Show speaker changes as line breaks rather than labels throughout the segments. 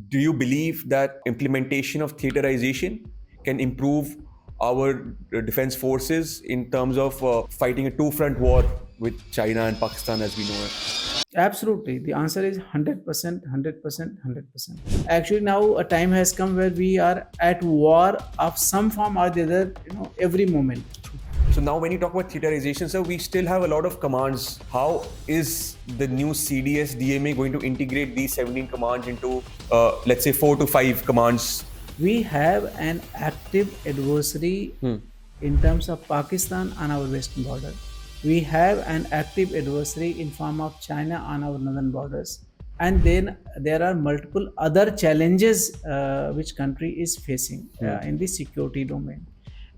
Do you believe that implementation of theaterization can improve our defense forces in terms of fighting a two-front war with China and Pakistan as we know it?
Absolutely. The answer is 100%, 100%, 100%. Actually, now a time has come where we are at war of some form or the other, every moment.
So now when you talk about theaterization, sir, we still have a lot of commands. How is the new CDS DMA going to integrate these 17 commands into, let's say, 4 to 5 commands?
We have an active adversary in terms of Pakistan on our western border. We have an active adversary in form of China on our northern borders. And then there are multiple other challenges which country is facing in the security domain.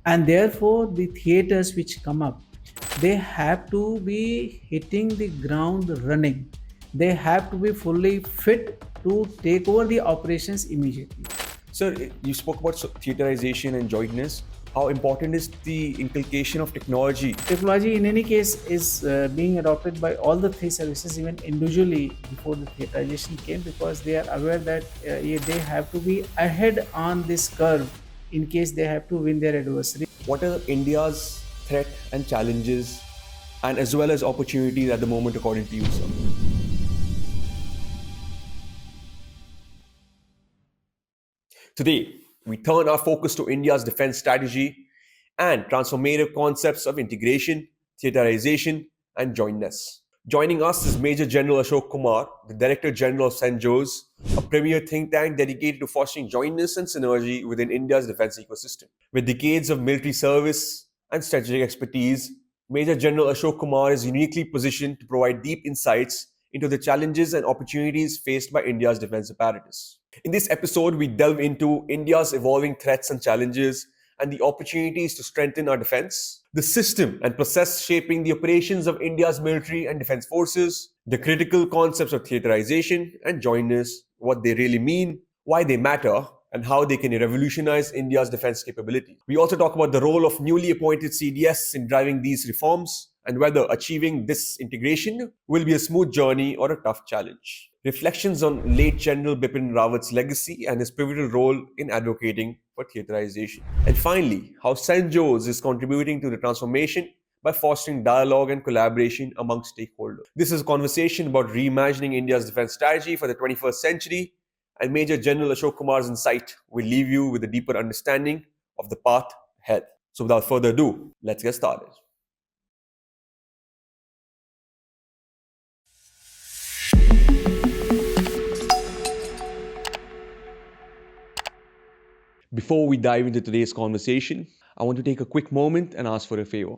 And therefore, the theaters which come up, they have to be hitting the ground running. They have to be fully fit to take over the operations immediately.
Sir, you spoke about theaterization and jointness. How important is the inculcation of technology?
Technology, in any case, is being adopted by all the three services, even individually, before the theaterization came, because they are aware that they have to be ahead on this curve in case they have to win their adversary.
What are India's threat and challenges, and as well as opportunities at the moment, according to you, sir? Today, we turn our focus to India's defense strategy and transformative concepts of integration, theaterization, and jointness. Joining us is Major General Ashok Kumar, the Director General of St. Joe's, a premier think tank dedicated to fostering jointness and synergy within India's defense ecosystem. With decades of military service and strategic expertise, Major General Ashok Kumar is uniquely positioned to provide deep insights into the challenges and opportunities faced by India's defense apparatus. In this episode, we delve into India's evolving threats and challenges and the opportunities to strengthen our defense, the system and process shaping the operations of India's military and defense forces, the critical concepts of theaterization and jointness, what they really mean, why they matter, and how they can revolutionize India's defense capability. We also talk about the role of newly appointed CDS in driving these reforms and whether achieving this integration will be a smooth journey or a tough challenge. Reflections on late General Bipin Rawat's legacy and his pivotal role in advocating for theaterization. And finally, how St. Joe's is contributing to the transformation by fostering dialogue and collaboration among stakeholders. This is a conversation about reimagining India's defense strategy for the 21st century, and Major General Ashok Kumar's insight will leave you with a deeper understanding of the path ahead. So without further ado, let's get started. Before we dive into today's conversation, I want to take a quick moment and ask for a favor.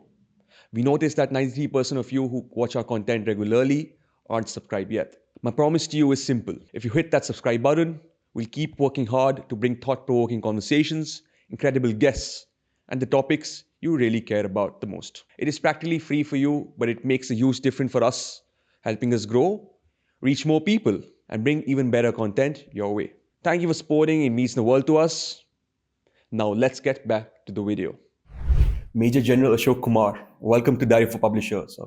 We noticed that 93% of you who watch our content regularly aren't subscribed yet. My promise to you is simple. If you hit that subscribe button, we'll keep working hard to bring thought-provoking conversations, incredible guests, and the topics you really care about the most. It is practically free for you, but it makes a huge difference for us, helping us grow, reach more people, and bring even better content your way. Thank you for supporting. It means the world to us. Now let's get back to the video. Major General Ashok Kumar, welcome to Diary for Publishers.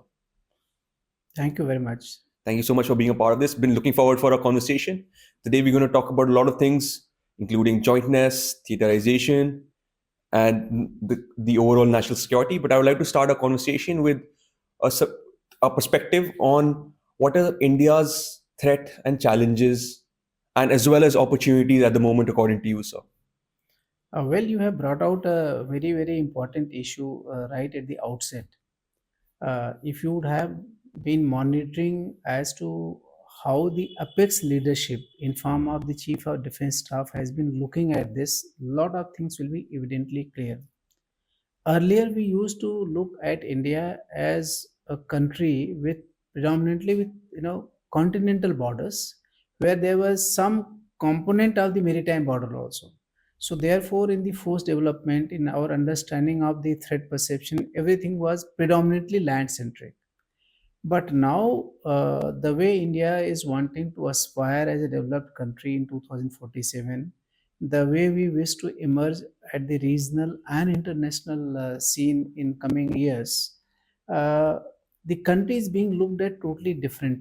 Thank you very much.
Thank you so much for being a part of this. Been looking forward for our conversation. Today we're going to talk about a lot of things, including jointness, theaterization, and the overall national security. But I would like to start a conversation with a perspective on what are India's threat and challenges, and as well as opportunities at the moment, according to you, sir.
Well, you have brought out a very, very important issue right at the outset. If you would have been monitoring as to how the apex leadership in form of the chief of defense staff has been looking at this, lot of things will be evidently clear. Earlier, we used to look at India as a country with predominantly with continental borders, where there was some component of the maritime border also. So therefore, in the force development, in our understanding of the threat perception, everything was predominantly land centric. But now, the way India is wanting to aspire as a developed country in 2047, the way we wish to emerge at the regional and international scene in coming years, uh, the country is being looked at totally different.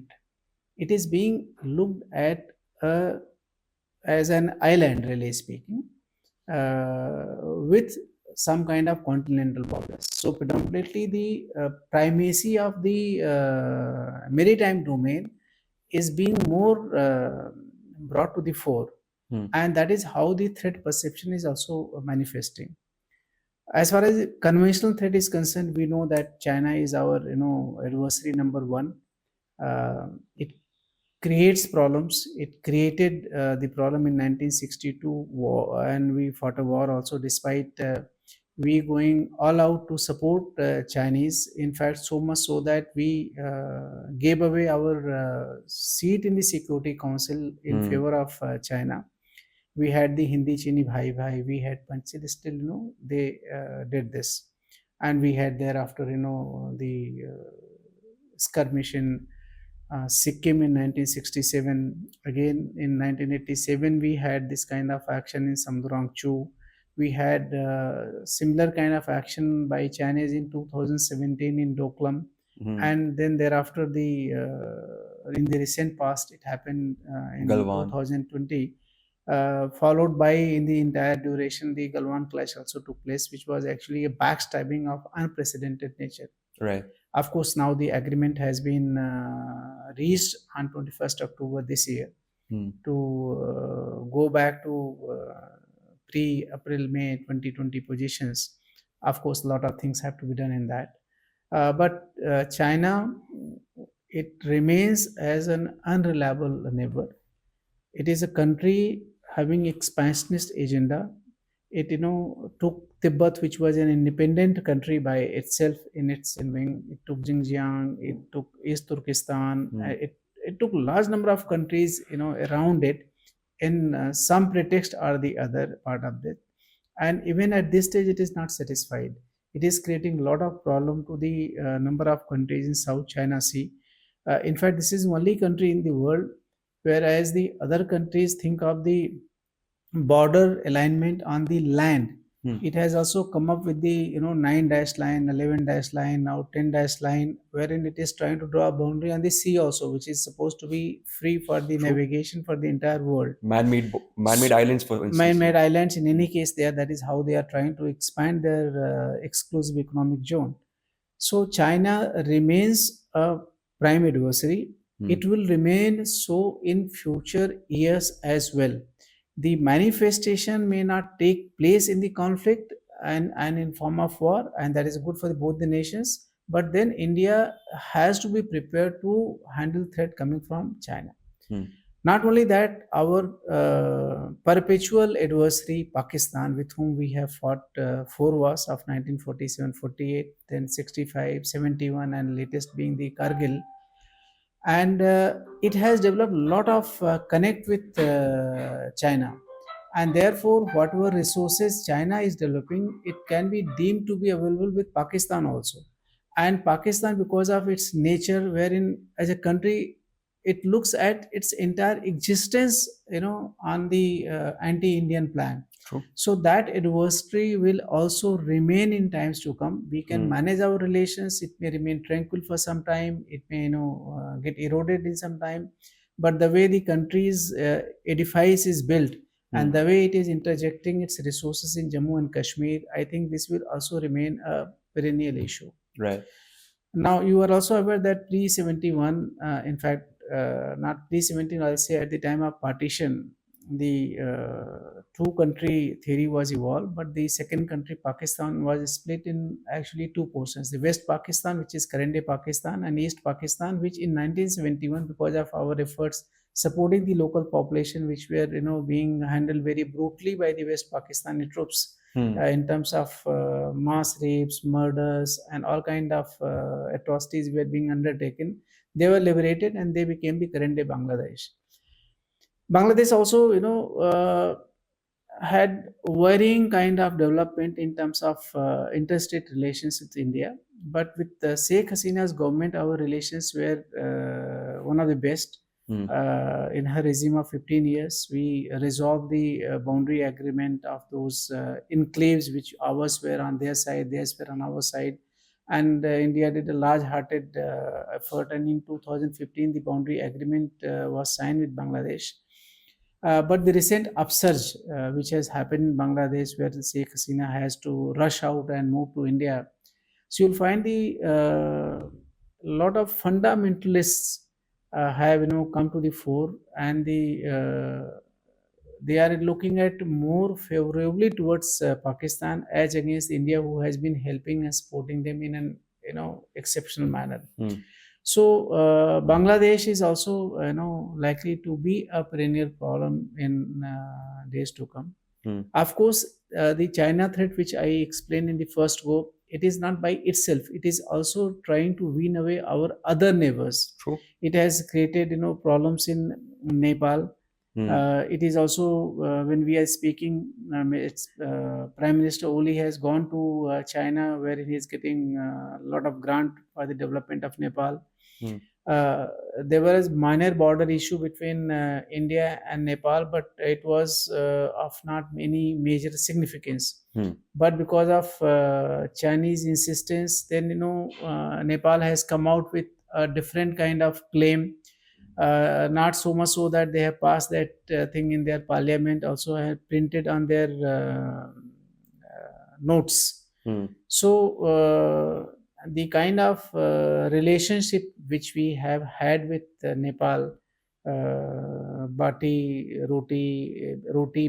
It is being looked at a as an island, really speaking, with some kind of continental borders. So predominantly the primacy of the maritime domain is being more brought to the fore, and that is how the threat perception is also manifesting. As far as conventional threat is concerned, we know that China is our adversary number one. It creates problems. It created the problem in 1962 war, and we fought a war also, despite we going all out to support Chinese. In fact, so much so that we gave away our seat in the Security Council in favor of China. We had the Hindi Chini Bhai Bhai, we had Panchil, still, they did this. And we had thereafter, the skirmish in Sikkim in 1967. Again, in 1987, we had this kind of action in Samdurangchu. We had similar kind of action by Chinese in 2017 in Doklam. And then thereafter, in the recent past, it happened in
Galwan.
2020. Followed by, in the entire duration, the Galwan clash also took place, which was actually a backstabbing of unprecedented nature.
Right.
Of course, now the agreement has been reached on 21st October this year to go back to pre-April, May 2020 positions. Of course, a lot of things have to be done in that. But China, it remains as an unreliable neighbor. It is a country having expansionist agenda. It took Tibet, which was an independent country by itself in its wing. It took Xinjiang. It took East Turkestan. It took large number of countries around it in some pretext or the other part of it. And even at this stage, it is not satisfied. It is creating a lot of problem to the number of countries in South China Sea. In fact, this is the only country in the world, whereas the other countries think of the border alignment on the land. It has also come up with the 9 dash line, 11 dash line, now 10 dash line, wherein it is trying to draw a boundary on the sea also, which is supposed to be free for the navigation for the entire world.
Man-made islands, for instance.
Man-made islands, in any case, that is how they are trying to expand their exclusive economic zone. So China remains a prime adversary. It will remain so in future years as well. The manifestation may not take place in the conflict and in form of war, and that is good for both the nations. But then India has to be prepared to handle threat coming from China. Not only that, our perpetual adversary Pakistan, with whom we have fought 4 wars of 1947, 48, then 65, 71, and latest being the Kargil. And it has developed a lot of connect with China. And therefore, whatever resources China is developing, it can be deemed to be available with Pakistan also. And Pakistan, because of its nature, wherein as a country, it looks at its entire existence, on the anti-Indian plan.
True.
So that adversary will also remain in times to come. We can manage our relations. It may remain tranquil for some time. It may, get eroded in some time. But the way the country's edifice is built and the way it is interjecting its resources in Jammu and Kashmir, I think this will also remain a perennial issue.
Right.
Now, you are also aware that pre-71, in fact, not pre-17, I'll say at the time of partition, the two-country theory was evolved, but the second country, Pakistan, was split in actually two portions. The West Pakistan, which is current-day Pakistan, and East Pakistan, which in 1971, because of our efforts supporting the local population, which were being handled very brutally by the West Pakistani troops, in terms of mass rapes, murders, and all kind of atrocities were being undertaken. They were liberated and they became the current day Bangladesh. Bangladesh also, had varying kind of development in terms of interstate relations with India. But with Sheikh Hasina's government, our relations were one of the best. In her regime of 15 years, we resolved the boundary agreement of those enclaves, which ours were on their side, theirs were on our side. And India did a large-hearted effort. And in 2015, the boundary agreement was signed with Bangladesh. But the recent upsurge, which has happened in Bangladesh, where the Sheikh Hasina has to rush out and move to India, so you'll find the lot of fundamentalists have come to the fore, and they are looking at more favorably towards Pakistan as against India, who has been helping and supporting them in an exceptional manner. So Bangladesh is also likely to be a perennial problem in days to come. Of course, the China threat, which I explained in the first go, it is not by itself. It is also trying to wean away our other neighbors.
True.
It has created problems in Nepal. It is also when we are speaking, it's Prime Minister Oli has gone to China, where he is getting a lot of grant for the development of Nepal. Uh, there was minor border issue between India and Nepal, but it was of not any major significance. But because of Chinese insistence, then Nepal has come out with a different kind of claim. Not so much so that they have passed that thing in their parliament, also have printed on their notes. So the kind of relationship which we have had with Nepal, roti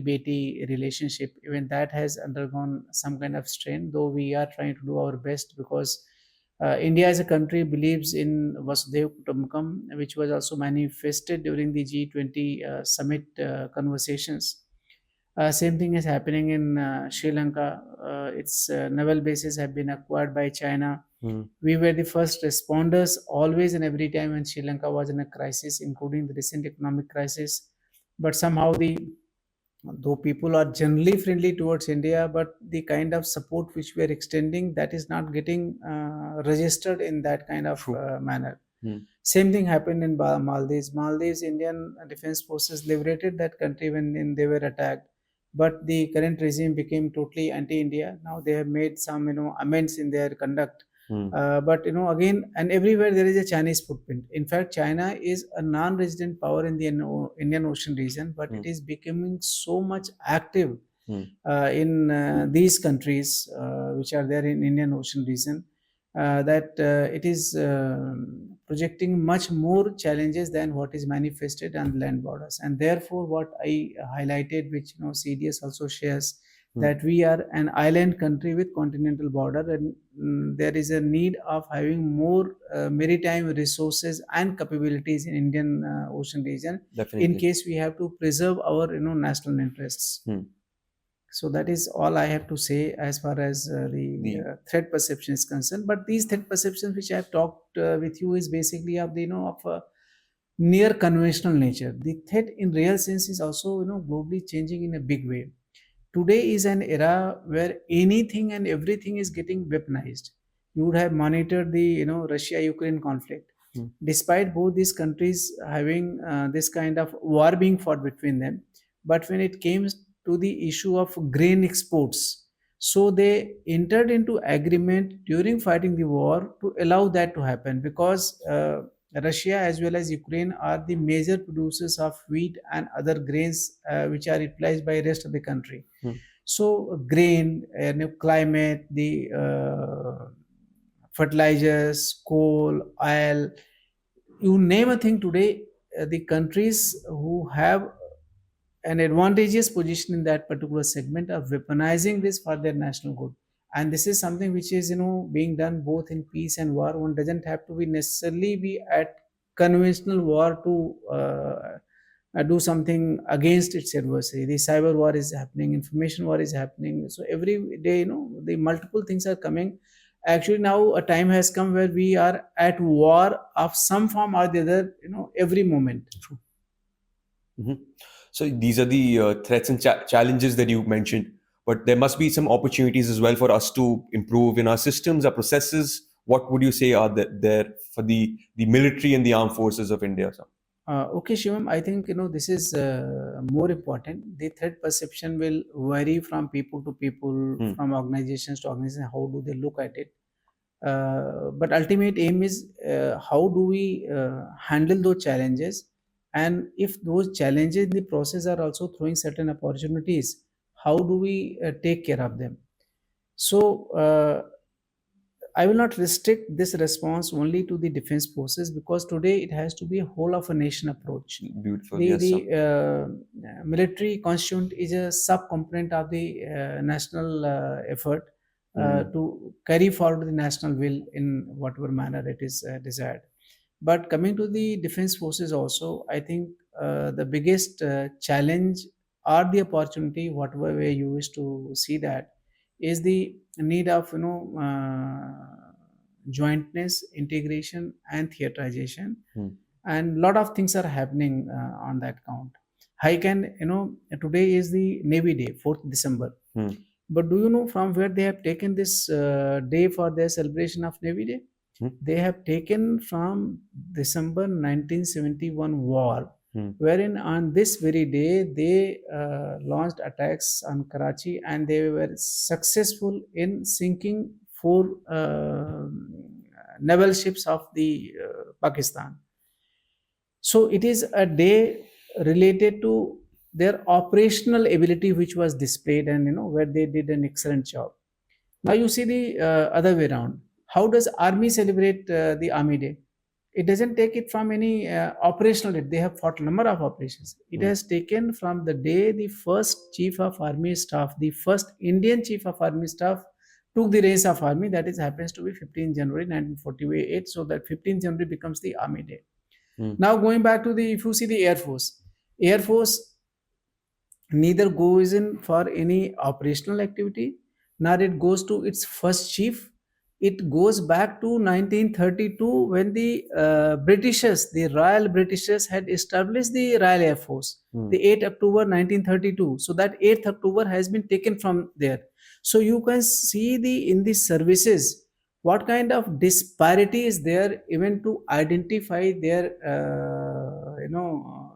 beti relationship, even that has undergone some kind of strain, though we are trying to do our best, because India as a country believes in Vasudhaiva Kutumbakam, which was also manifested during the G20 summit conversations. Same thing is happening in Sri Lanka. Its naval bases have been acquired by China. We were the first responders always and every time when Sri Lanka was in a crisis, including the recent economic crisis. But somehow though people are generally friendly towards India, but the kind of support which we are extending, that is not getting registered in that kind of manner. Same thing happened in Maldives. Maldives Indian Defense Forces liberated that country when they were attacked, but the current regime became totally anti-India. Now they have made some amends in their conduct. But again, and everywhere there is a Chinese footprint. In fact, China is a non-resident power in the Indian Ocean region, but it is becoming so much active in these countries which are there in Indian Ocean region, that it is projecting much more challenges than what is manifested on land borders. And therefore, what I highlighted, which CDS also shares, that we are an island country with continental border, and there is a need of having more maritime resources and capabilities in Indian Ocean region.
Definitely.
In case we have to preserve our national interests. So that is all I have to say as far as the threat perception is concerned. But these threat perceptions which I have talked with you is basically of of a near conventional nature. The threat in real sense is also globally changing in a big way. Today is an era where anything and everything is getting weaponized. You would have monitored the Russia-Ukraine conflict. Despite both these countries having this kind of war being fought between them, but when it came to the issue of grain exports, so they entered into agreement during fighting the war to allow that to happen, because Russia as well as Ukraine are the major producers of wheat and other grains which are utilized by rest of the country. So grain, climate, the fertilizers, coal, oil, you name a thing today, the countries who have an advantageous position in that particular segment are weaponizing this for their national good. And this is something which is being done both in peace and war. One doesn't have to be necessarily be at conventional war to do something against its adversary. The cyber war is happening, information war is happening. So every day, the multiple things are coming. Actually, now a time has come where we are at war of some form or the other, every moment.
So these are the threats and challenges that you mentioned, but there must be some opportunities as well for us to improve in our systems, our processes. What would you say are there for the military and the armed forces of India?
Okay, Shivam, I think this is more important. The threat perception will vary from people to people, from organizations to organizations. How do they look at it? But ultimate aim is how do we handle those challenges And if those challenges in the process are also throwing certain opportunities, how do we take care of them? So I will not restrict this response only to the defense forces, because today it has to be a whole of a nation approach.
Beautiful.
The
Yes, sir.
military constituent is a subcomponent of the national effort to carry forward the national will in whatever manner it is desired. But coming to the defense forces also, I think the biggest challenge or the opportunity, whatever way you wish to see that, is the need of jointness, integration, and theaterization. And lot of things are happening on that count. I can, today is the Navy Day, 4th December. But do you know from where they have taken this day for their celebration of Navy Day? They have taken from December 1971 war, wherein on this very day they launched attacks on Karachi, and they were successful in sinking 4 naval ships of the Pakistan. So it is a day related to their operational ability which was displayed, and where they did an excellent job. Now you see the other way around. How does army celebrate the army day? It doesn't take it from any operational day. They have fought a number of operations. It has taken from the day the first chief of army staff, the first Indian chief of army staff, took the reins of army. That is happens to be 15 January 1948. So that 15 January becomes the army day. Now going back to the, if you see the Air Force neither goes in for any operational activity, nor it goes to its first chief. It goes back to 1932 when the Britishers, the Royal Britishers, had established the Royal Air Force, the 8th October 1932. So that 8th October has been taken from there. So you can see in the services what kind of disparity is there even to identify their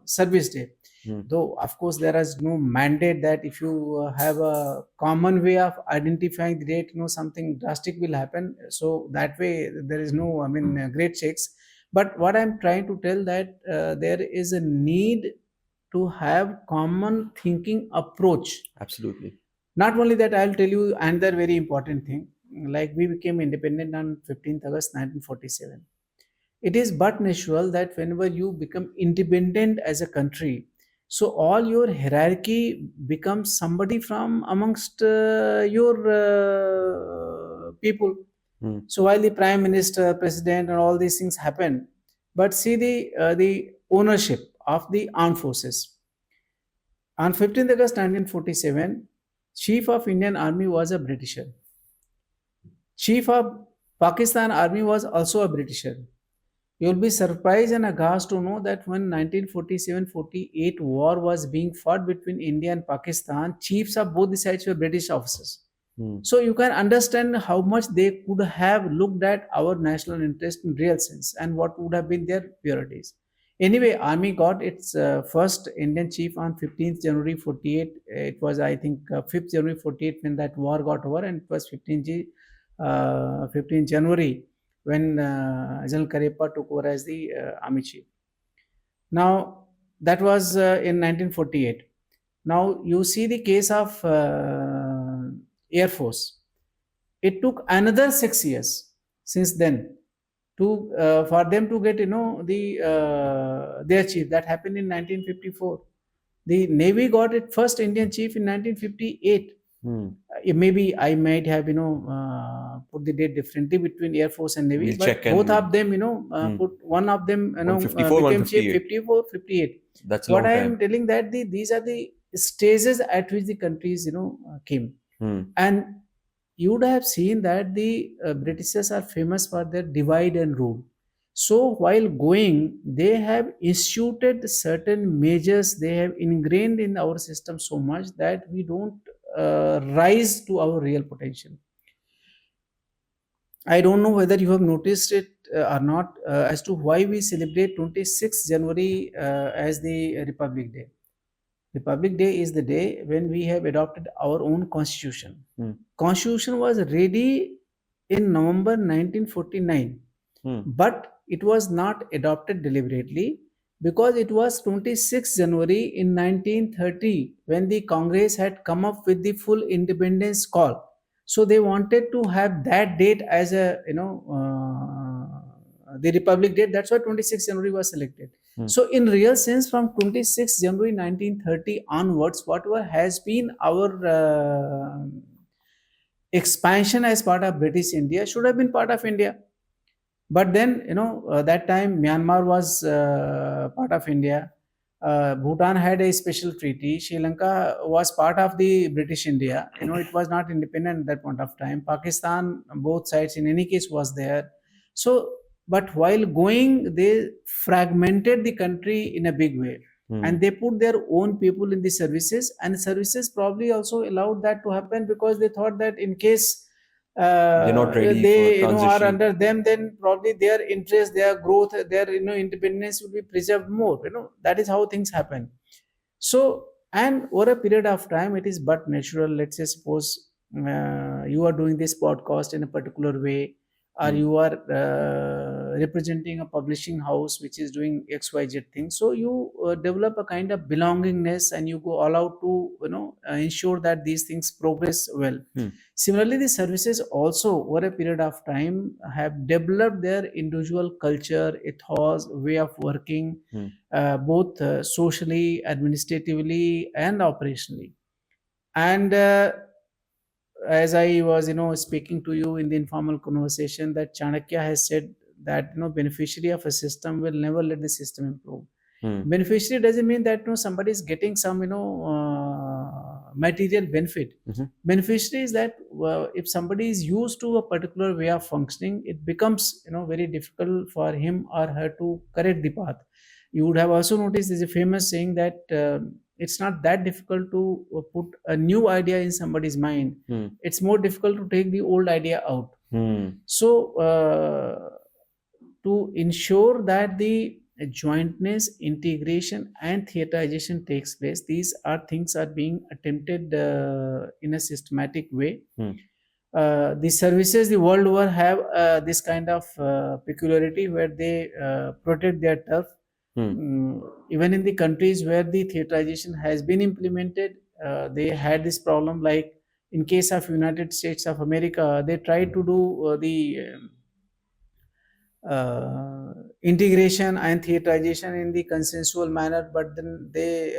service day. Though of course there is no mandate that if you have a common way of identifying the date, something drastic will happen. So that way there is no, great shakes. But what I'm trying to tell that there is a need to have common thinking approach.
Absolutely.
Not only that, I'll tell you another very important thing. Like we became independent on 15th August 1947. It is but natural that whenever you become independent as a country, so all your hierarchy becomes somebody from amongst your people. So while the prime minister, president, and all these things happen, but see the ownership of the armed forces. On 15th August 1947, Chief of Indian Army was a Britisher. Chief of Pakistan Army was also a Britisher. You'll be surprised and aghast to know that when 1947-48 war was being fought between India and Pakistan, chiefs of both the sides were British officers. So you can understand how much they could have looked at our national interest in real sense and what would have been their priorities. Anyway, Army got its first Indian chief on 15th January 48. It was, I think, 5th January 48 when that war got over, and it was 15 January when General Karepa took over as the army chief. Now, that was in 1948. Now, you see the case of Air Force. It took another 6 years since then to for them to get their chief. That happened in 1954. The Navy got its first Indian chief in 1958. Maybe I might have put the date differently between Air Force and Navy,
We'll
but
check and
both of them put one of them
154,
became chief
158.
54, 58.
That's a
What
long
I
time.
am telling that these are the stages at which the countries came. And you would have seen that the Britishers are famous for their divide and rule. So while going, they have instituted certain measures, they have ingrained in our system so much that we don't rise to our real potential. I don't know whether you have noticed it or not as to why we celebrate 26th January as the Republic Day. Republic Day is the day when we have adopted our own constitution. Constitution was ready in November 1949, but it was not adopted deliberately because it was 26 January in 1930 when the Congress had come up with the full independence call. So they wanted to have that date as a the Republic Day. That's why 26 January was selected. So in real sense, from 26 January 1930 onwards, whatever has been our expansion as part of British India should have been part of India. But then, that time Myanmar was part of India. Bhutan had a special treaty. Sri Lanka was part of the British India. It was not independent at that point of time. Pakistan, both sides in any case was there. So, but while going, they fragmented the country in a big way. And they put their own people in the services, and services probably also allowed that to happen because they thought that in case
They're not ready
they
for
are
transition.
under them, then probably their interest, their growth, their independence will be preserved more. That is how things happen. So, and over a period of time, it is but natural. Let's say suppose you are doing this podcast in a particular way, or you are representing a publishing house which is doing XYZ thing. So you develop a kind of belongingness, and you go all out to ensure that these things progress well. Similarly, the services also over a period of time have developed their individual culture, ethos, way of working, both socially, administratively, and operationally. And as I was, speaking to you in the informal conversation, that Chanakya has said that beneficiary of a system will never let the system improve. Beneficiary doesn't mean that somebody is getting some material benefit. Beneficiary is that if somebody is used to a particular way of functioning, it becomes very difficult for him or her to correct the path. You would have also noticed there's a famous saying that it's not that difficult to put a new idea in somebody's mind. It's more difficult to take the old idea out. So to ensure that the jointness, integration, and theaterization takes place, these things are being attempted in a systematic way. The services the world over have this kind of peculiarity where they protect their turf. Even in the countries where the theaterization has been implemented, they had this problem. Like in case of United States of America, they tried to do the integration and theaterization in the consensual manner, but then they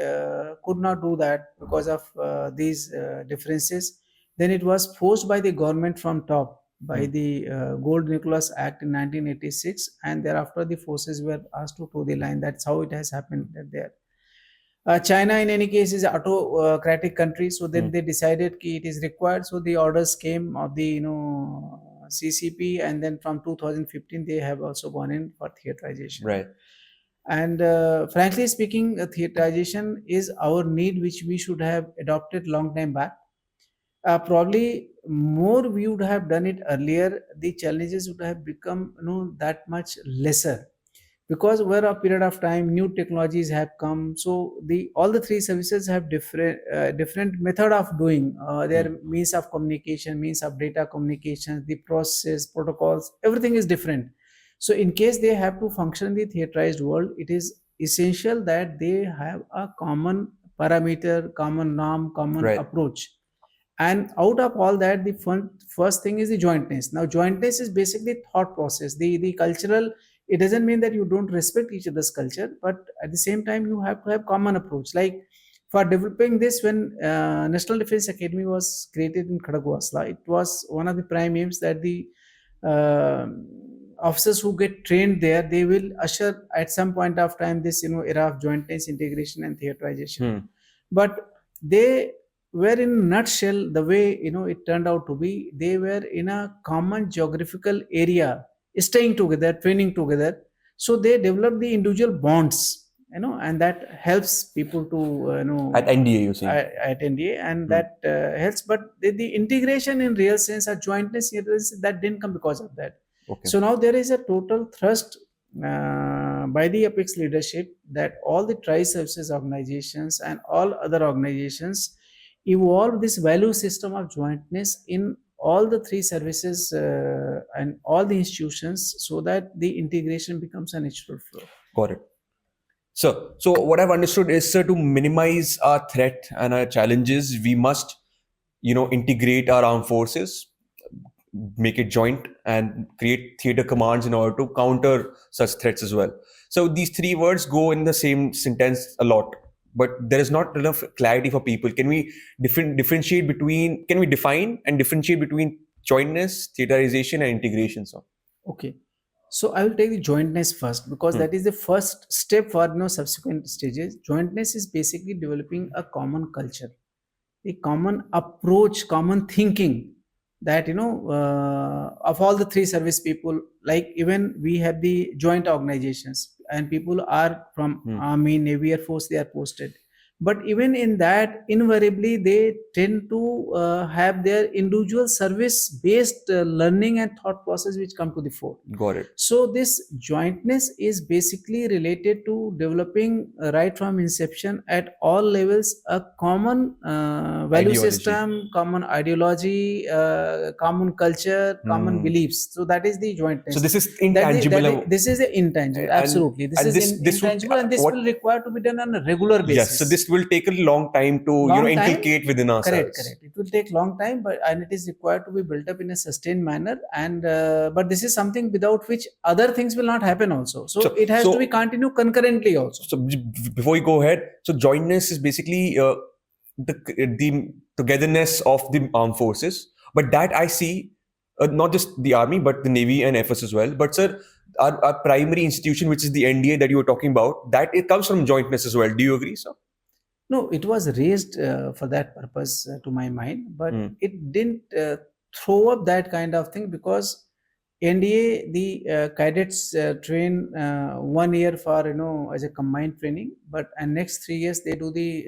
could not do that because of these differences. Then it was forced by the government from top by the Gold Nicholas Act in 1986, and thereafter the forces were asked to toe the line. That's how it has happened there. China, in any case, is autocratic country, so then they decided that it is required. So the orders came of the CCP, and then from 2015 they have also gone in for theaterization.
Right.
And frankly speaking, theaterization is our need, which we should have adopted long time back. Probably more we would have done it earlier, the challenges would have become that much lesser, because over a period of time new technologies have come. So all the three services have different method of doing their means of communication, means of data communication, the process, protocols, everything is different. So in case they have to function in the theaterized world, it is essential that they have a common parameter, common norm, common approach. And out of all that, the first thing is the jointness. Now jointness is basically thought process, the cultural. It doesn't mean that you don't respect each other's culture, but at the same time you have to have common approach. Like for developing this, when National Defense Academy was created in Khadagwasla, it was one of the prime aims that the officers who get trained there, they will usher at some point of time this era of jointness, integration, and theaterization. But they were in a nutshell, the way it turned out to be, they were in a common geographical area, staying together, training together. So they develop the individual bonds, and that helps people to
At NDA, you see.
at NDA, and that helps. But the integration in real sense or jointness in real sense, that didn't come because of that.
Okay.
So now there is a total thrust by the Apex leadership that all the tri-services organizations and all other organizations evolve this value system of jointness in all the three services and all the institutions, so that the integration becomes a natural flow.
Got it. So what I've understood is, sir, to minimize our threat and our challenges, we must, integrate our armed forces, make it joint, and create theater commands in order to counter such threats as well. So these three words go in the same sentence a lot, but there is not enough clarity for people. Can we differentiate between? Can we define and differentiate between jointness, theaterization, and integration? So.
Okay. So I will take the jointness first, because that is the first step for subsequent stages. Jointness is basically developing a common culture, a common approach, common thinking, that of all the three service people, like even we have the joint organizations, and people are from army, navy, air force, they are posted. But even in that, invariably they tend to have their individual service based learning and thought process which come to the fore.
Got it.
So this jointness is basically related to developing right from inception at all levels a common value
Ideology.
system, common ideology, common culture, common beliefs. So that is the jointness.
So this is intangible.
This is the intangible. Absolutely, this is intangible, and this will require to be done on a regular basis.
Yes, so this will take a long time to inculcate within ourselves.
Correct. It will take long time, and it is required to be built up in a sustained manner. And but this is something without which other things will not happen also. So it has to be continued concurrently also.
So before you go ahead, so jointness is basically the togetherness of the armed forces. But that I see not just the army, but the navy and air force as well. But sir, our primary institution, which is the NDA that you were talking about, that it comes from jointness as well. Do you agree, sir?
No, it was raised for that purpose to my mind, but it didn't throw up that kind of thing, because NDA, the cadets train 1 year for as a combined training, and next 3 years they do the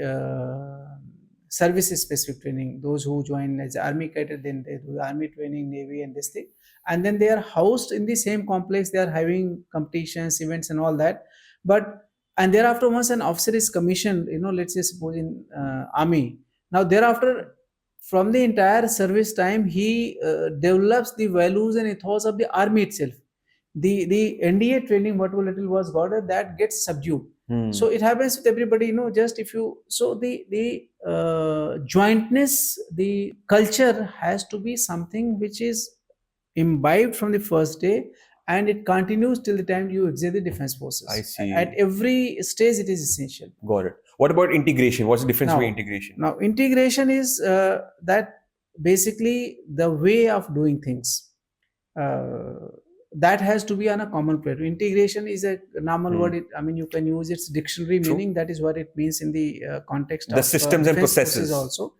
services specific training. Those who join as army cadet, then they do army training, navy, and this thing, and then they are housed in the same complex. They are having competitions, events, and all that, and thereafter, once an officer is commissioned, let's say suppose in army, now thereafter, from the entire service time, he develops the values and ethos of the army itself. The NDA training, whatever little was got, that gets subdued. So it happens with everybody, just if you, so the jointness, the culture has to be something which is imbibed from the first day, and it continues till the time you exit the defense forces.
I see.
At every stage, it is essential.
Got it. What about integration? What's the difference between integration?
Now, integration is that basically the way of doing things. That has to be on a common platform. Integration is a normal word. You can use its dictionary meaning. That is what it means in the context of
the systems and processes
also.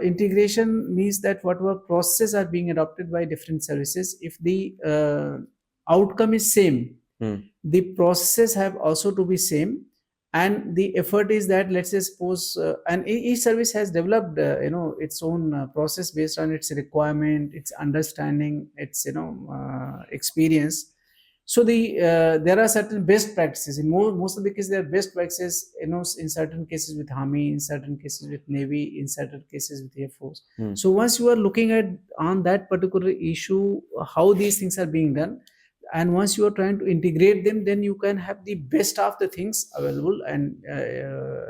Integration means that whatever processes are being adopted by different services, if the outcome is same, the processes have also to be same, and the effort is that, let's say suppose, and each service has developed its own process based on its requirement, its understanding, its experience. So there are certain best practices. In most of the cases, there are best practices. In certain cases with army, in certain cases with navy, in certain cases with air force. So once you are looking at on that particular issue, how these things are being done, and once you are trying to integrate them, then you can have the best of the things available and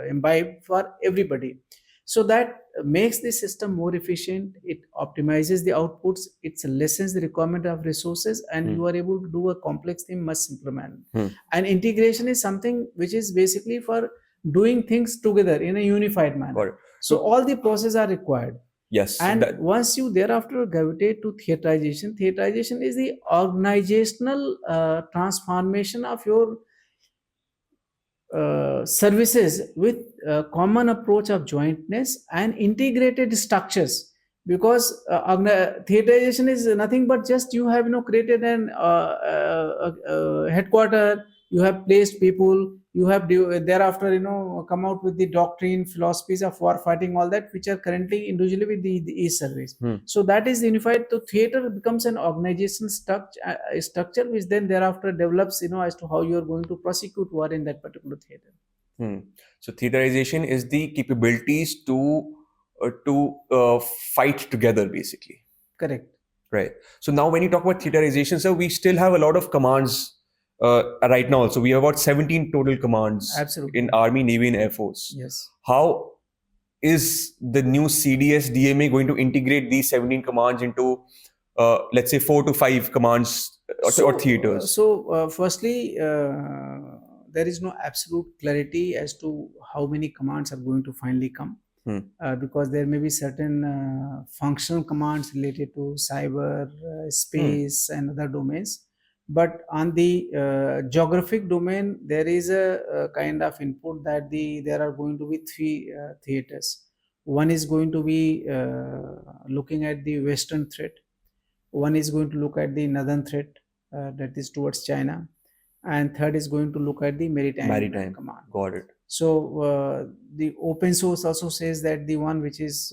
imbibed for everybody. So that makes the system more efficient. It optimizes the outputs. It lessens the requirement of resources, and you are able to do a complex thing much simpler manner. And integration is something which is basically for doing things together in a unified manner. So all the processes are required.
Yes.
And once you thereafter gravitate to theaterization is the organizational transformation of your services with a common approach of jointness and integrated structures. Because theaterization is nothing but just you have created an headquarter, you have placed people, you have thereafter come out with the doctrine, philosophies of war fighting, all that, which are currently individually with the each service. So that is unified. So theater becomes an organization structure which then thereafter develops as to how you are going to prosecute war in that particular theater.
So theaterization is the capabilities to fight together, basically.
Correct.
Right. So now when you talk about theaterization, so we still have a lot of commands right now also we have about 17 total commands
Absolutely.
in Army, Navy, and Air Force.
Yes.
How is the new CDS DMA going to integrate these 17 commands into, let's say, 4 to 5 commands or theaters?
Firstly, there is no absolute clarity as to how many commands are going to finally come,
Hmm.
because there may be certain functional commands related to cyber, space, and other domains. But on the geographic domain, there is a kind of input that there are going to be three theaters. One is going to be looking at the Western threat. One is going to look at the northern threat, that is towards China, and third is going to look at the maritime
Maritime.
command.
Got it.
So the open source also says that the one which is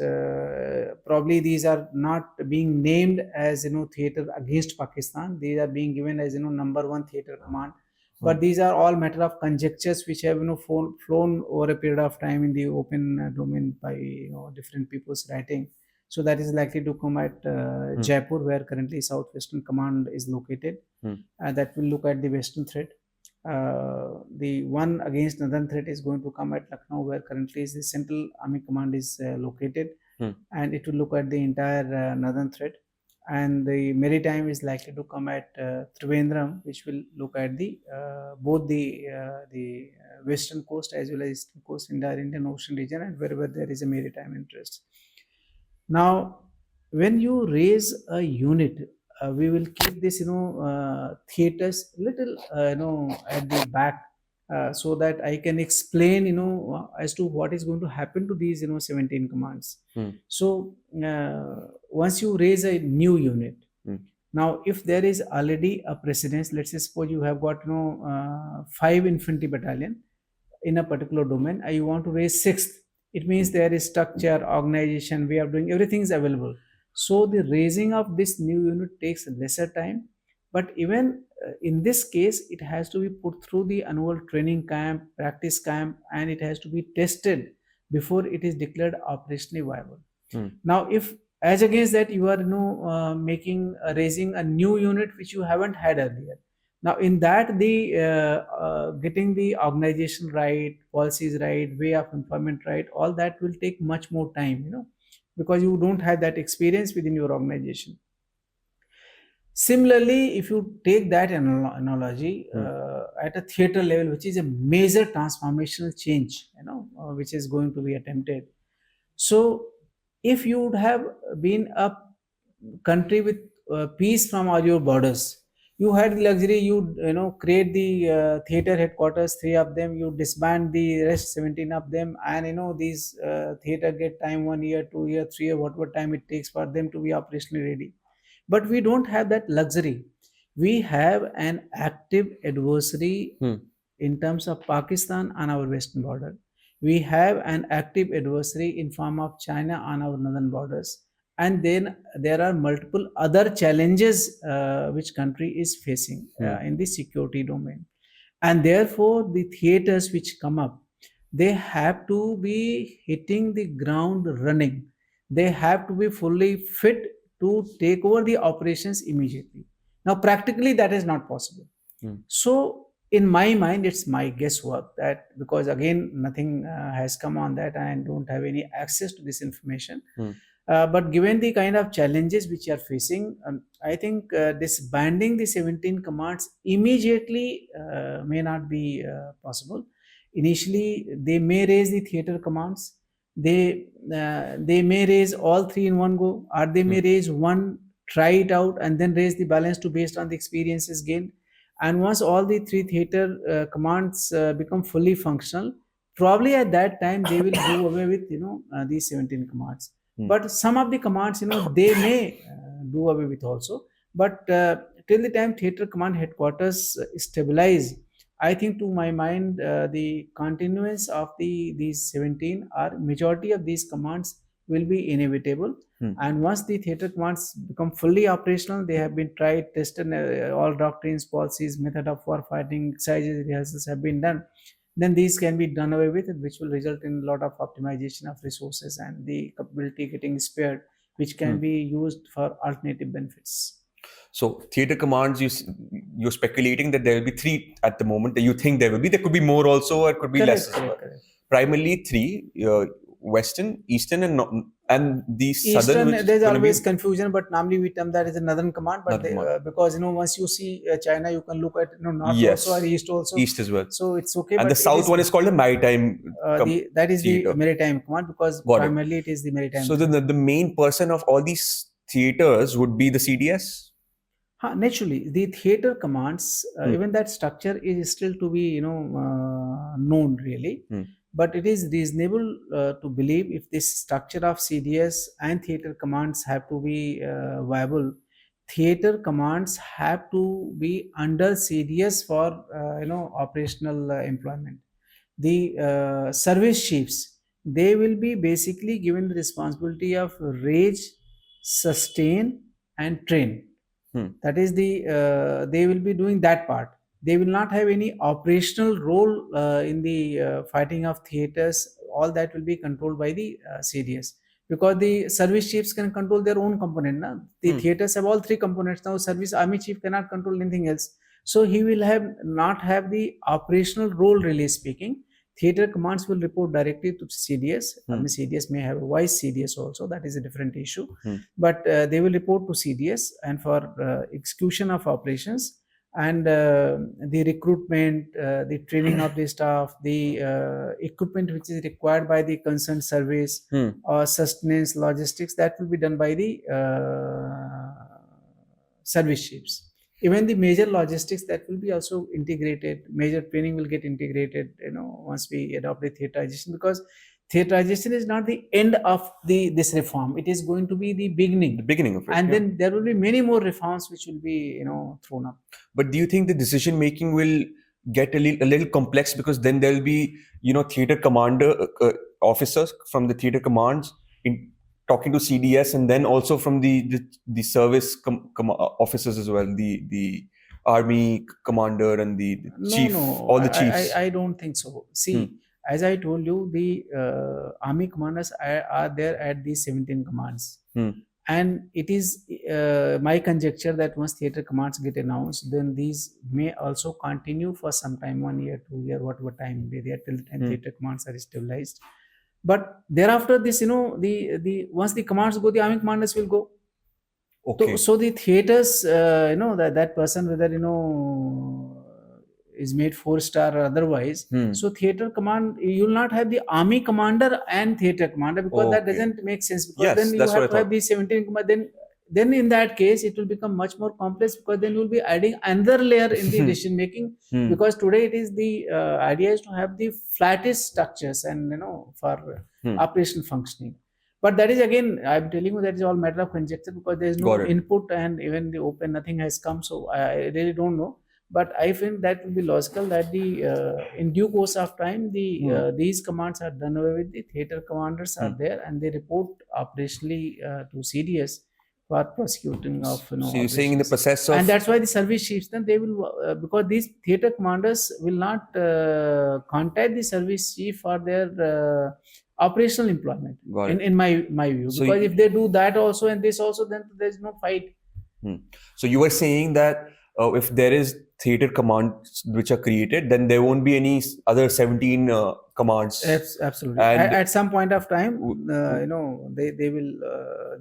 probably these are not being named as theater against Pakistan. These are being given as number one theater command. But these are all matter of conjectures which have flown over a period of time in the open domain by different people's writing. So that is likely to come at Jaipur, where currently Southwestern Command is located. That will look at the Western threat. The one against northern threat is going to come at Lucknow, where currently is the Central Army Command is located, and it will look at the entire northern threat. And the maritime is likely to come at Trivandrum, which will look at the both the western coast as well as eastern coast, entire Indian Ocean region, and wherever there is a maritime interest. Now, when you raise a unit, we will keep this, theaters little, at the back, so that I can explain, as to what is going to happen to these, 17 commands. So, once you raise a new unit, now if there is already a precedence, let's say suppose you have got, 5 infantry battalion in a particular domain, and you want to raise sixth. It means there is structure, organization, way of doing, everything is available. So the raising of this new unit takes lesser time, but even in this case, it has to be put through the annual training camp, practice camp, and it has to be tested before it is declared operationally viable. Now, if as against that you are making raising a new unit which you haven't had earlier, now in that the getting the organization right, policies right, way of employment right, all that will take much more time, because you don't have that experience within your organization. Similarly, if you take that analogy at a theater level, which is a major transformational change, which is going to be attempted. So, if you would have been a country with peace from all your borders, you had the luxury, you create the theater headquarters, 3 of them, you disband the rest 17 of them, and these theater get time 1 year, 2 year, 3 year, whatever time it takes for them to be operationally ready. But we don't have that luxury. We have an active adversary in terms of Pakistan on our western border. We have an active adversary in form of China on our northern borders, and then there are multiple other challenges which country is facing in the security domain, and therefore the theaters which come up, they have to be hitting the ground running. They have to be fully fit to take over the operations immediately. Now, practically, that is not possible. So, in my mind, it's my guesswork that, because again, nothing has come on that, and I don't have any access to this information. But given the kind of challenges which you are facing, I think disbanding the 17 commands immediately may not be possible. Initially, they may raise the theater commands. They may raise all three in one go, or they may raise one, try it out, and then raise the balance to based on the experiences gained. And once all the three theater commands become fully functional, probably at that time they will do away with these 17 commands. But some of the commands, they may do away with also. But till the time theater command headquarters stabilize, I think, to my mind, the continuance of these 17 or majority of these commands will be inevitable. And once the theater commands become fully operational, they have been tried, tested, all doctrines, policies, method of war fighting, exercises, rehearsals have been done, then these can be done away with, which will result in a lot of optimization of resources and the capability getting spared, which can be used for alternative benefits.
So theater commands, you're speculating that there will be three at the moment. That you think there will be. There could be more also, or it could be less
Correct,
as
correct,
well.
correct.
Primarily three: Western, Eastern, and the Southern,
Eastern,
which is
there's
going to be
always confusion, but normally we term that as a northern command. But
another command.
because once you see China, you can look at north also or
Yes,
east also.
East as well.
So it's okay,
And the
but it
South
is
one is called the Maritime
the that is the
Theater.
maritime command, because
Got it.
primarily it is the maritime.
So the main person of all these theaters would be the CDS.
Naturally, the theater commands, even that structure is still to be known really. But it is reasonable to believe if this structure of CDS and theater commands have to be viable, theater commands have to be under CDS for operational employment. The service chiefs, they will be basically given the responsibility of raise, sustain, and train. That is they will be doing that part. They will not have any operational role in the fighting of theaters. All that will be controlled by the CDS, because the service chiefs can control their own component. Na? The theaters have all three components. Now service army chief cannot control anything else, so he will have not have the operational role really speaking. Theater commands will report directly to CDS. I mean, CDS may have a vice CDS also. That is a different issue. But they will report to CDS, and for execution of operations and the recruitment, the training of the staff, the equipment which is required by the concerned service, or sustenance, logistics, that will be done by the service chiefs. Even the major logistics, that will be also integrated. Major training will get integrated once we adopt the theaterization, because theaterization is not the end of this reform. It is going to be the beginning.
The beginning of it.
And then there will be many more reforms which will be thrown up.
But do you think the decision making will get a little complex, because then there will be theater commander officers from the theater commands in talking to CDS, and then also from the service officers as well, the army commander and the chief, all the chiefs.
I don't think so. See, as I told you, the army commanders are there at the 17 commands. And it is my conjecture that once theater commands get announced, then these may also continue for some time, 1 year, 2 year, whatever time they are, till the time theater commands are stabilized. But thereafter, this the once the commands go, the army commanders will go.
Okay.
So the theaters, that person, whether is made 4-star or otherwise. So theater command, you will not have the army commander and theater commander, because that doesn't make sense. Because
Yes,
then you
that's what
have
I
to have
thought.
the 17 command. Then in that case, it will become much more complex, because then you will be adding another layer in the decision making. Because today it is the idea is to have the flattest structures and for operational functioning. But that is, again, I'm telling you, that is all matter of conjecture, because there is no input, and even the open, nothing has come. So I really don't know. But I think that will be logical that in due course of time, these commands are done away with. The theater commanders are there, and they report operationally to CDS for prosecuting of
So you're saying in the
operations.
process of,
And that's why the service chiefs, then they will because these theater commanders will not contact the service chief for their operational employment. In my view,
So
because if they do that also and this also, then there's no fight.
So you were saying that if there is theater commands which are created, then there won't be any other 17 commands.
Absolutely.
And
At some point of time,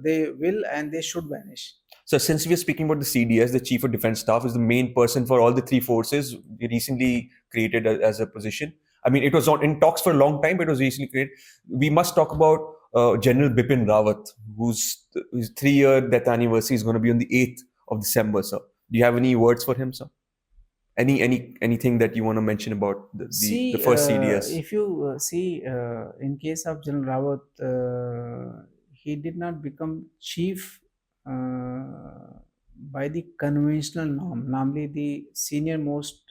they will and they should vanish.
So since we're speaking about the CDS, the Chief of Defense Staff is the main person for all the three forces. We recently created as a position. I mean, it was on in talks for a long time, but it was recently created. We must talk about General Bipin Rawat, whose 3-year death anniversary is going to be on the 8th of December. So, do you have any words for him, sir? Anything that you want to mention about the first CDS?
If you see, in case of General Rawat, he did not become chief by the conventional norm. Normally, the senior most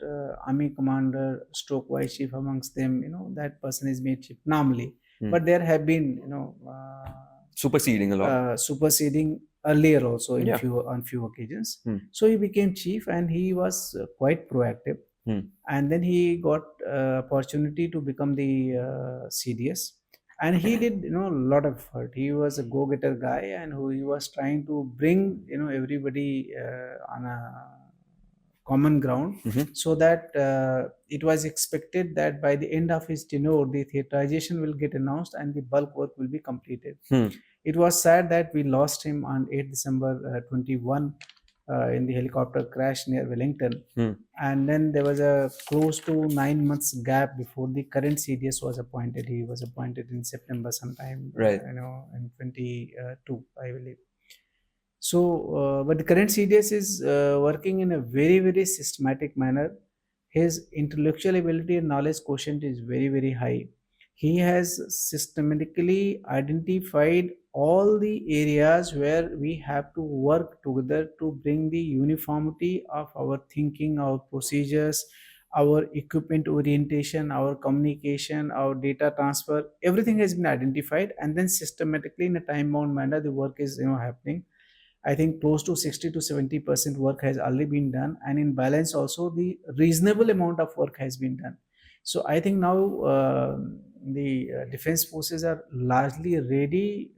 army commander, stroke vice chief amongst them, that person is made chief normally. But there have been,
superseding a lot.
Superseding earlier also on few occasions. So he became chief, and he was quite proactive. And then he got opportunity to become the CDS. and he did a lot of effort. He was a go-getter guy, and who he was trying to bring everybody on a common ground, so that it was expected that by the end of his tenure the theaterization will get announced and the bulk work will be completed. It was sad that we lost him on 8 December 21 in the helicopter crash near Wellington. And then there was a close to 9 months gap before the current CDS was appointed. He was appointed in September sometime,
Right.
in 22, I believe. So, but the current CDS is working in a very, very systematic manner. His intellectual ability and knowledge quotient is very, very high. He has systematically identified all the areas where we have to work together to bring the uniformity of our thinking, our procedures, our equipment orientation, our communication, our data transfer. Everything has been identified, and then systematically in a time bound manner the work is happening. I think close to 60 to 70% work has already been done, and in balance also the reasonable amount of work has been done. So I think now the defense forces are largely ready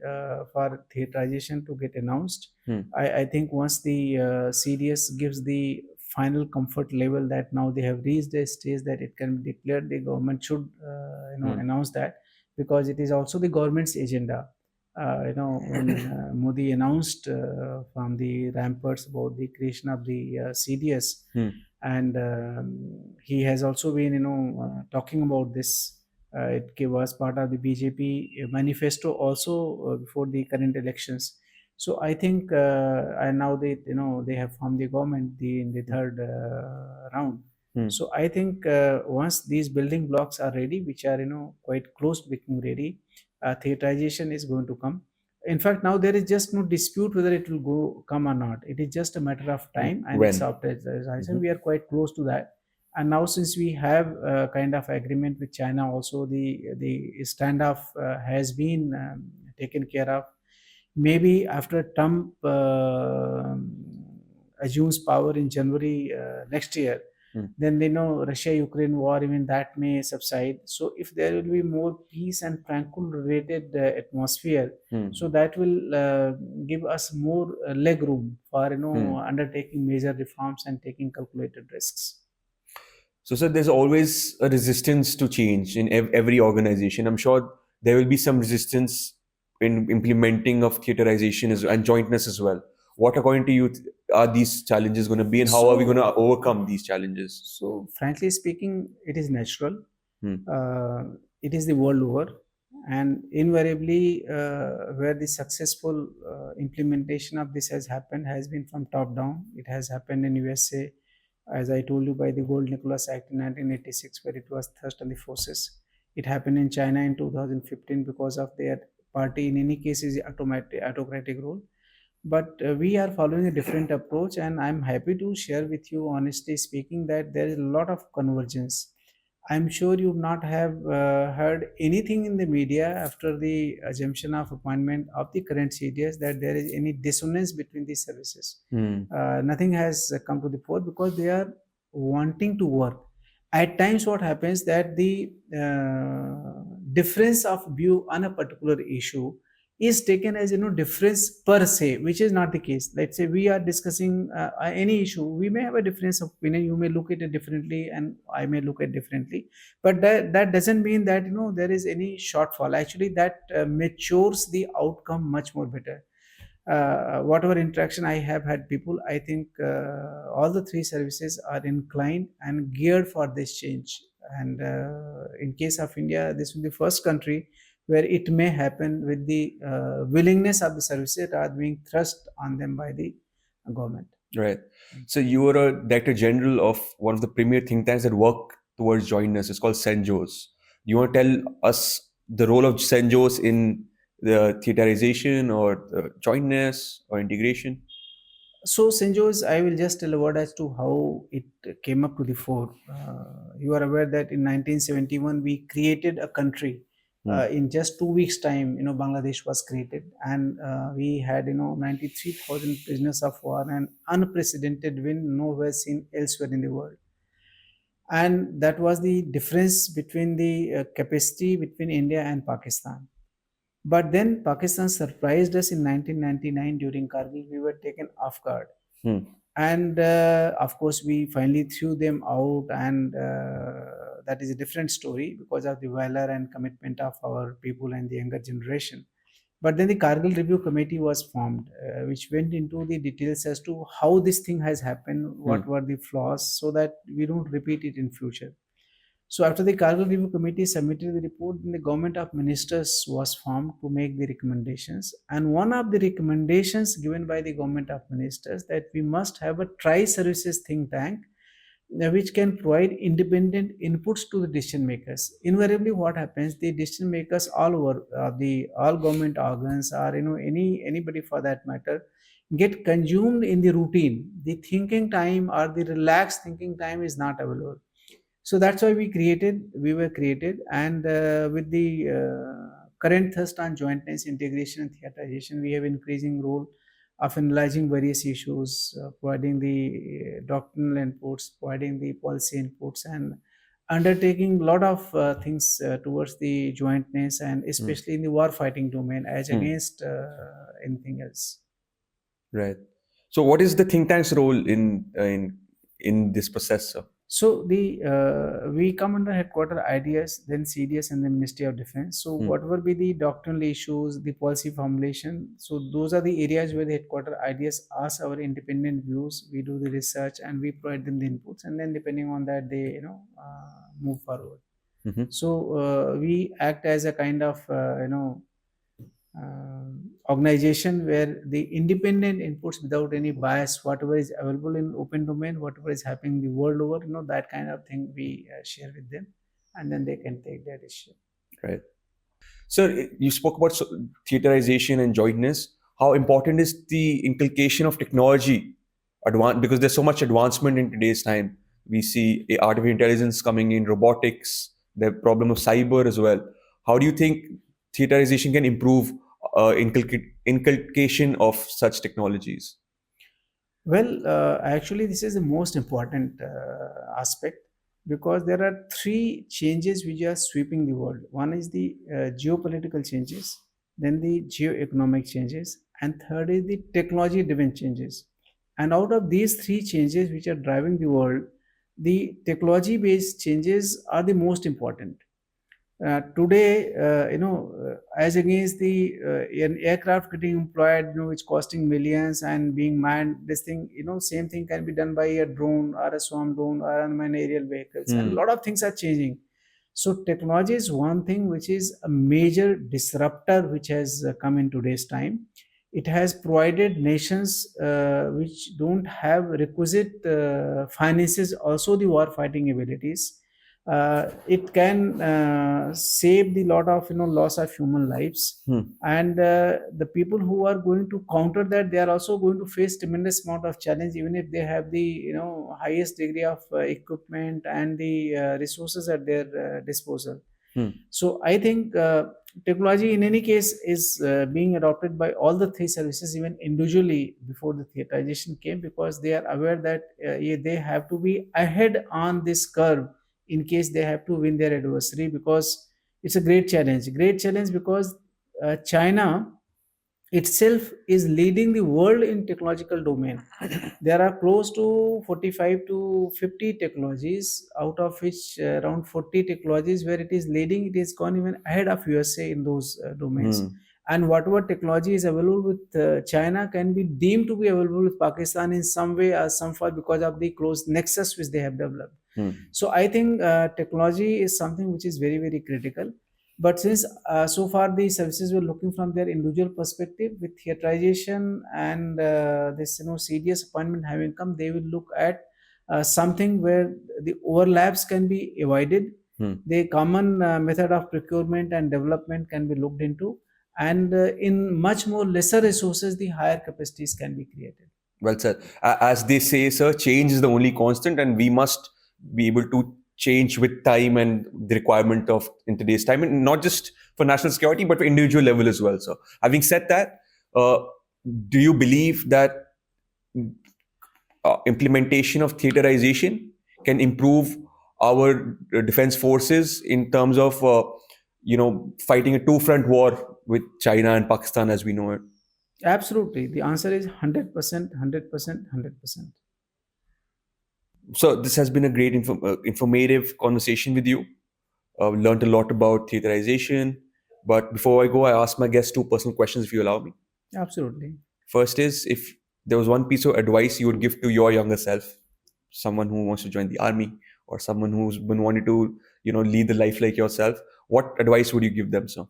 for theaterization to get announced. I think once the CDS gives the final comfort level that now they have reached a stage that it can be declared, the government should announce that, because it is also the government's agenda. When Modi announced from the ramparts about the creation of the CDS, and he has also been, talking about this. It was part of the BJP manifesto also before the current elections. So I think, and now they have formed the government in the third round. So I think once these building blocks are ready, which are quite close to becoming ready, theaterization is going to come. In fact, now there is just no dispute whether it will go come or not. It is just a matter of time, and
When?
it's after we are quite close to that. And now, since we have a kind of agreement with China, also the standoff has been taken care of. Maybe after Trump assumes power in January next year, then they know Russia-Ukraine war, even that may subside. So if there will be more peace and tranquil related atmosphere, so that will give us more leg room for undertaking major reforms and taking calculated risks.
So, sir, there's always a resistance to change in every organization. I'm sure there will be some resistance in implementing of theaterization and jointness as well. What, according to you, are these challenges going to be, and how are we going to overcome these challenges?
So, frankly speaking, it is natural. It is the world over, and invariably, where the successful implementation of this has been from top down. It has happened in USA, as I told you, by the Gold Nicholas Act in 1986, where it was thrust on the forces. It happened in China in 2015 because of their party, in any case, is autocratic rule. But we are following a different approach, and I'm happy to share with you, honestly speaking, that there is a lot of convergence. I'm sure you not have heard anything in the media after the assumption of appointment of the current CDS that there is any dissonance between these services. Nothing has come to the fore because they are wanting to work. At times, what happens that the difference of view on a particular issue is taken as difference per se, which is not the case. Let's say we are discussing any issue, we may have a difference of opinion. You may look at it differently, and I may look at it differently. But that doesn't mean that there is any shortfall. Actually, that matures the outcome much more better. Whatever interaction I have had people, I think all the three services are inclined and geared for this change. And in case of India, this will be the first country where it may happen with the willingness of the services that are being thrust on them by the government.
Right. So you were a director general of one of the premier think tanks that work towards jointness. It's called Senjos. Do you want to tell us the role of Senjos in the theaterization or the jointness or integration?
So, Senjos, I will just tell a word as to how it came up to the fore. You are aware that in 1971 we created a country. In just 2 weeks' time, Bangladesh was created, and we had 93,000 prisoners of war, an unprecedented win nowhere seen elsewhere in the world. And that was the difference between the capacity between India and Pakistan. But then Pakistan surprised us in 1999 during Kargil. We were taken off guard.
Hmm.
And of course, we finally threw them out, and that is a different story because of the valor and commitment of our people and the younger generation. But then the Kargil Review Committee was formed, which went into the details as to how this thing has happened, what were the flaws, so that we don't repeat it in future. So after the Kargil Review Committee submitted the report, then the Government of Ministers was formed to make the recommendations. And one of the recommendations given by the Government of Ministers that we must have a tri-services think tank which can provide independent inputs to the decision makers. Invariably, what happens? The decision makers all over the all government organs, or anybody for that matter, get consumed in the routine. The thinking time or the relaxed thinking time is not available. So that's why we were created, and with the current thrust on jointness, integration, and theaterization, we have increasing role of analyzing various issues, providing the doctrinal inputs, providing the policy inputs, and undertaking a lot of things towards the jointness, and especially in the war fighting domain as against anything else.
Right. So, what is the think tank's role in this process, sir?
So the we come under headquarter IDS, then CDS, and then Ministry of Defense. So whatever be the doctrinal issues, the policy formulation, so those are the areas where the headquarter IDS asks our independent views. We do the research and we provide them the inputs, and then depending on that, they move forward. So we act as a kind of organization where the independent inputs without any bias, whatever is available in open domain, whatever is happening the world over, that kind of thing we share with them, and then they can take their decision.
Right. Sir, you spoke about theaterization and jointness. How important is the inculcation of technology, because there's so much advancement in today's time. We see artificial intelligence coming in, robotics, the problem of cyber as well. How do you think theaterization can improve inculcation of such technologies?
Well, actually, this is the most important aspect, because there are three changes which are sweeping the world. One is the geopolitical changes, then the geo-economic changes, and third is the technology-driven changes. And out of these three changes which are driving the world, the technology-based changes are the most important. Today, as against the an aircraft getting employed, which costing millions and being manned, this thing, same thing can be done by a drone or a swarm drone or unmanned aerial vehicles, and a lot of things are changing. So technology is one thing which is a major disruptor which has come in today's time. It has provided nations which don't have requisite finances, also the war fighting abilities. It can save the lot of loss of human lives, and the people who are going to counter that, they are also going to face tremendous amount of challenge, even if they have the highest degree of equipment and the resources at their disposal. So I think technology in any case is being adopted by all the three services, even individually, before the theaterization came, because they are aware that they have to be ahead on this curve in case they have to win their adversary, because it's a great challenge, because China itself is leading the world in technological domain. There are close to 45 to 50 technologies, out of which around 40 technologies where it is leading, it is gone even ahead of USA in those domains. And whatever technology is available with China can be deemed to be available with Pakistan in some way or some form, because of the close nexus which they have developed. So I think technology is something which is very, very critical. But since so far the services were looking from their individual perspective, with theaterization and this CDS appointment having come, they will look at something where the overlaps can be avoided. The common method of procurement and development can be looked into, and in much more lesser resources, the higher capacities can be created.
Well said. As they say, sir, change is the only constant, and we must be able to change with time and the requirement of in today's time, and not just for national security, but for individual level as well. So, having said that, do you believe that implementation of theaterization can improve our defense forces in terms of fighting a two-front war with China and Pakistan as we know it?
Absolutely. The answer is 100%, 100%, 100%.
So this has been a great informative conversation with you. Learned a lot about theaterization. But before I go, I ask my guests two personal questions, if you allow me.
Absolutely.
First is, if there was one piece of advice you would give to your younger self, someone who wants to join the army or someone who's been wanting to, lead the life like yourself, what advice would you give them, sir?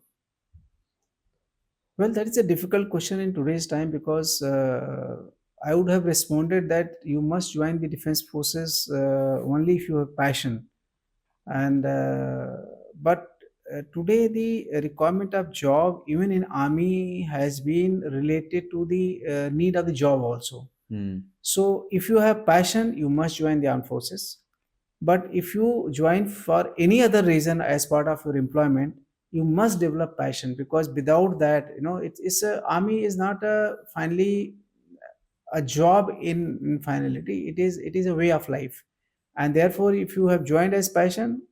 Well, that is a difficult question in today's time because I would have responded that you must join the defense forces only if you have passion. And but today the requirement of job, even in army, has been related to the need of the job also.
Hmm.
So if you have passion, you must join the armed forces. But if you join for any other reason as part of your employment, you must develop passion, because without that, it's a army is not a finally a job in finality. It is a way of life, and therefore, if you have joined as passion,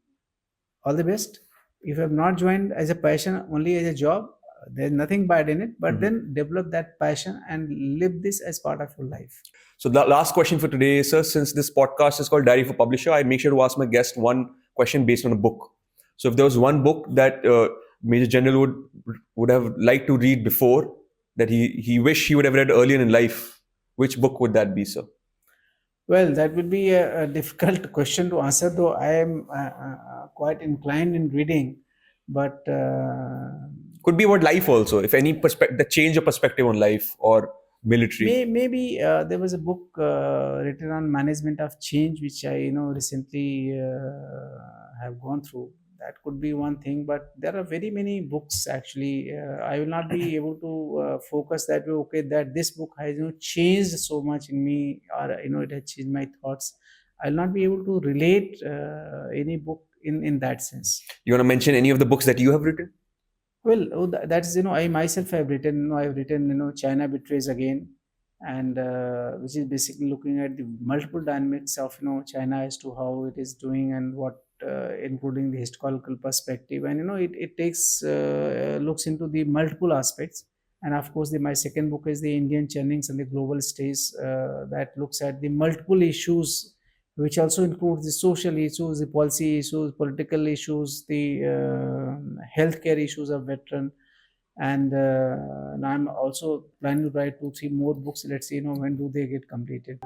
all the best. If you have not joined as a passion, only as a job, there's nothing bad in it. But then develop that passion and live this as part of your life.
So the last question for today, sir, since this podcast is called Diary for Publisher, I make sure to ask my guest one question based on a book. So if there was one book that Major General would have liked to read before, that he wished he would have read earlier in life, which book would that be, sir?
Well, that would be a difficult question to answer, though I am quite inclined in reading. But
Could be about life also, if any perspective, the change of perspective on life or military.
maybe there was a book written on management of change, which I recently have gone through. That could be one thing, but there are very many books actually. I will not be able to focus that way. Okay, that this book has changed so much in me, or it has changed my thoughts. I'll not be able to relate any book in that sense.
You want to mention any of the books that you have written?
Well, that is, I myself have written, I've written, China Betrays Again, and which is basically looking at the multiple dynamics of, China as to how it is doing and what, including the historical perspective. And, it takes, looks into the multiple aspects. And of course, my second book is the Indian Churnings and the Global Stage, that looks at the multiple issues, which also includes the social issues, the policy issues, political issues, the healthcare issues of veteran. And now I'm also planning to write 2-3 more books. Let's see, when do they get completed.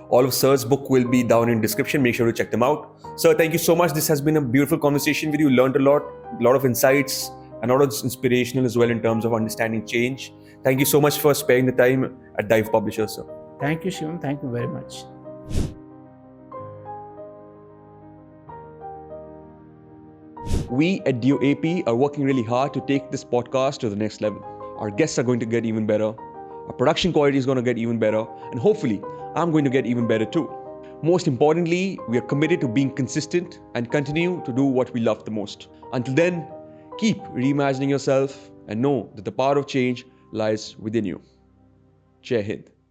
All of Sir's book will be down in description. Make sure to check them out. Sir, thank you so much. This has been a beautiful conversation with you. Learned a lot of insights, and a lot of inspirational as well in terms of understanding change. Thank you so much for sparing the time at Dive Publishers, sir.
Thank you, Shivam. Thank you very much.
We at DOAP are working really hard to take this podcast to the next level. Our guests are going to get even better. Our production quality is going to get even better. And hopefully, I'm going to get even better too. Most importantly, we are committed to being consistent and continue to do what we love the most. Until then, keep reimagining yourself and know that the power of change lies within you. Jai Hind.